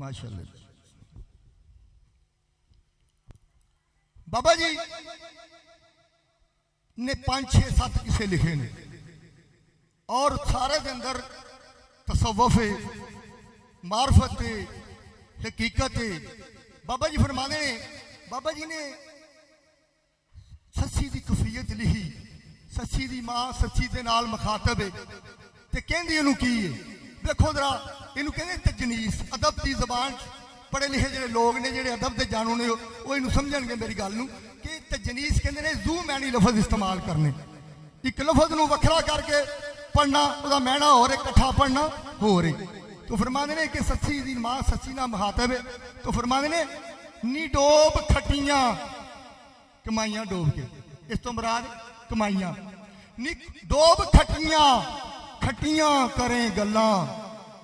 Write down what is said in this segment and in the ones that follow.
माशाअल्लाह। बाबा जी ने 5 6 7 किस्से लिखे ने और सारे के अंदर तसव्वुफ है, मार्फत है, हकीकत है। बाबा जी फरमाते हैं, बाबा जी ने सच्ची की कफीयत लिखी, सच्ची की मां सच्ची के नाल मुखातब है ते कहंदी इहनूं की है। देखो जरा इहनूं कहंदे तजनीस। अदब की जबान पढ़े लिखे जो लोग ने, जो अदब के जानू ने, वो इनू समझणगे मेरी गल नूं कि तजनीस कहंदे ने जू मैनी लफज इस्तेमाल करने। एक लफज नूं वखरा करके पढ़ना, उसका मैना हो रहा, इकट्ठा पढ़ना हो रही। तो फरमाते ने कि सच्ची दी मां सच्ची ना मुखातब है। तो फरमाते ने नी डोब खटियां कमाइयां डोब के, इस तो मुराद कमाइयां नी डोब खटियां, खटियां करें गल्लां,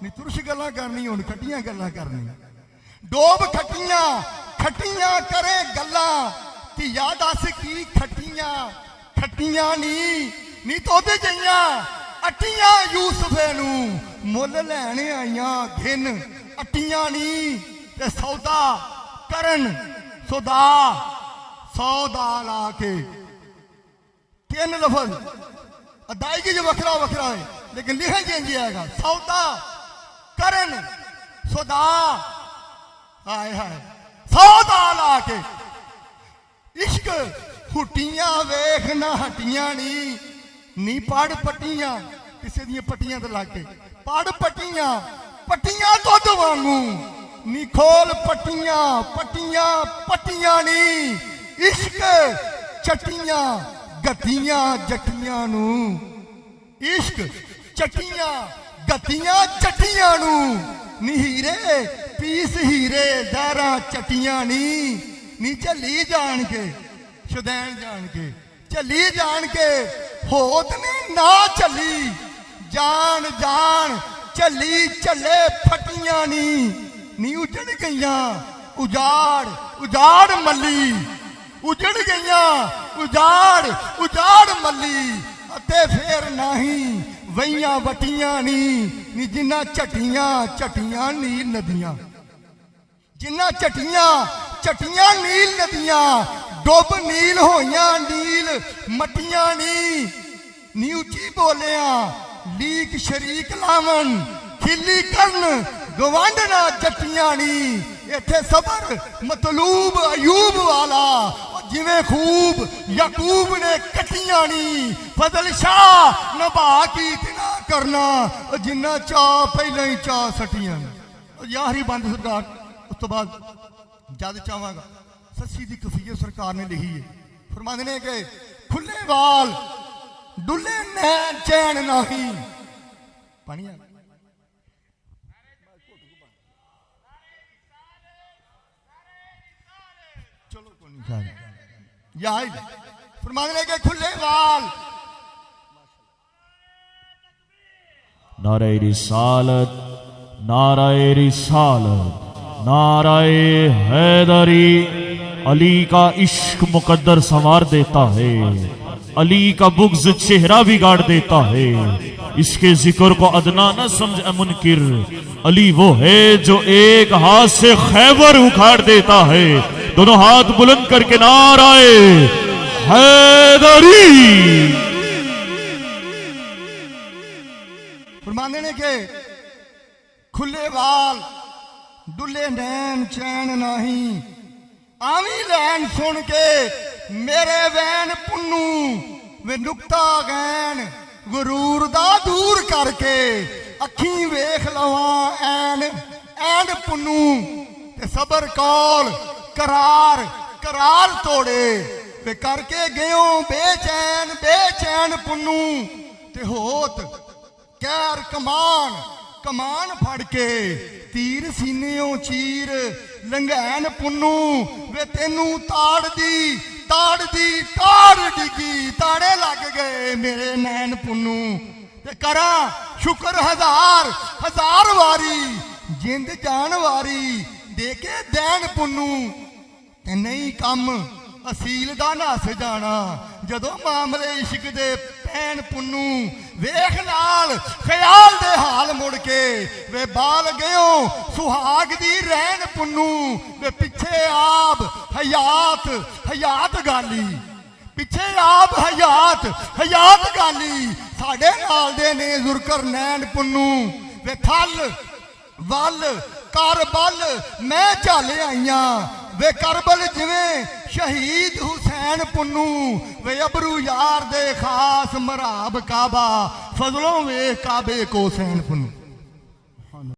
नी तुरश गल्लां करनी हुण खटियां गल्लां करनी। डोब खटियां, खटियां करे गल्लां, धिया दस की खटियां, खटियां नी तोदे जइयां अटियां यूसुफे नूं मुल लैने आइयां घिन, अटियां नी ते सौदा करन सौदा, सौदा ला के। 3 लफज अदायगी जो वखरा वखरा है लेकिन लिखा चेंज आएगा। सौदा करन सौदा, हाय हाय सौदा ला के। इश्क हुटियां वेख ना हटियां नी पढ़ पट्टियां, किसी दी पट्टियां तो लाके पढ़ पट्टियां, पट्टियां दुध वांगू नी खोल पट्टियां, पट्टियां पट्टियां नी। इश्क चट्टियां गतियां जट्टियां नू, इश्क चट्टियां गतियां चट्टियां नू नी हीरे पीस हीरे दारा चट्टियां नी झली जान के शुदैन जान के, झली जान के होत ने ना झली जान जान, झली झले फटियां नी उजड़ गईयां उजाड़ उजाड़ मली, उजड़ गईयां उजाड़ उजाड़ मली। अते फेर नहीं वईयां वटियां नी जिन्ना झटियां झटियां नील नदियां, जिन्ना झटियां झटियां नील नदियां, डुब नील होइयां नील मटियां नी उची बोलिया लीक शरीक लावन, खिली करन गवांडना जटियां नी। इत्थे सबर मतलूब अयूब वाला, जिवें खूब याकूब ने कटियां नी। फजल शाह नभा की तिना करना, जिन्ना चाह पहले ही चाह सटियां। यारी बंद सरकार। उस तो बाद जद चाहवागा सच्ची की कफीयत सरकार ने लिखी है। फरमाते ने कि खुले वाल डुले नैन चैन नहीं, पानी चलो याद फरमाते ने कि खुले वाल। नारे रिसालत, नारे रिसालत, नाराए हैदरी। अली का इश्क मुकद्दर संवार देता है, अली का बुग़्ज़ चेहरा बिगाड़ देता है। इसके जिक्र को अदना न समझ मुनकिर, अली वो है जो एक हाथ से खैबर उखाड़ देता है। दोनों हाथ बुलंद करके नाराए हैदरी। फरमाने ने के खुले वाल डुले नैन चैन नहीं, आवी लैन सुन के मेरे वैन पुन्नू वे नुक्ता गैन, गुरूर दा दूर करके अखी वेख लवा ऐन ऐन पुन्नू। ते सबर कौल करार करार तोड़े वे करके गयो बेचैन बेचैन पुन्नू। ते होत कैर कमान कमान फड़ के तीर सीनेओ चीर लंघैन पुन्नू। वे तेनू ताड़ दी ताड़ डिगी, ताड़े लग गए मेरे नैन पुन्नू। ते करा शुक्र हजार हजार वारी, जिंद जान वारी देके दैन पुन्नू। ते नहीं कम ਅਸੀਲ ਦਾ ਨਸ ਜਾਣਾ ਜਦੋਂ ਮਾਮਲੇ ਇਸ਼ਕ ਦੇ ਪੈਣ ਪੁੰਨੂ ਵੇਖ ਨਾਲ ਖਿਆਲ ਦੇ ਹਾਲ ਮੁੜ ਕੇ ਵੇ ਬਾਲ ਗਿਓ ਸੁਹਾਗ ਦੀ ਰਹਿਣ ਪੁੰਨੂ ਵੇ ਪਿੱਛੇ ਆਪ ਹਯਾਤ ਗਾਲੀ ਪਿੱਛੇ ਆਪ ਹਯਾਤ ਗਾਲੀ ਸਾਡੇ ਨਾਲ ਦੇ ਨੇ ਜ਼ੁਰਕਰ ਨੈਣ ਪੁੰਨੂ ਵੇ ਥਲ ਵੱਲ ਕਰ ਬਲ ਮੈਂ ਝੱਲ ਆਈਆਂ ਵੇ ਕਰਬਲ ਜਿਵੇਂ ਸ਼ਹੀਦ ਹੁਸੈਨ ਪੁੰਨੂ ਵੇ ਅਬਰੂ ਯਾਰ ਦੇ ਖਾਸ ਮਰਾਬ ਕਾਬਾ ਫਜ਼ਲੋਂ ਵੇ ਕਾਬੇ ਕੋ ਸੈਨ ਪੁੰਨੂ।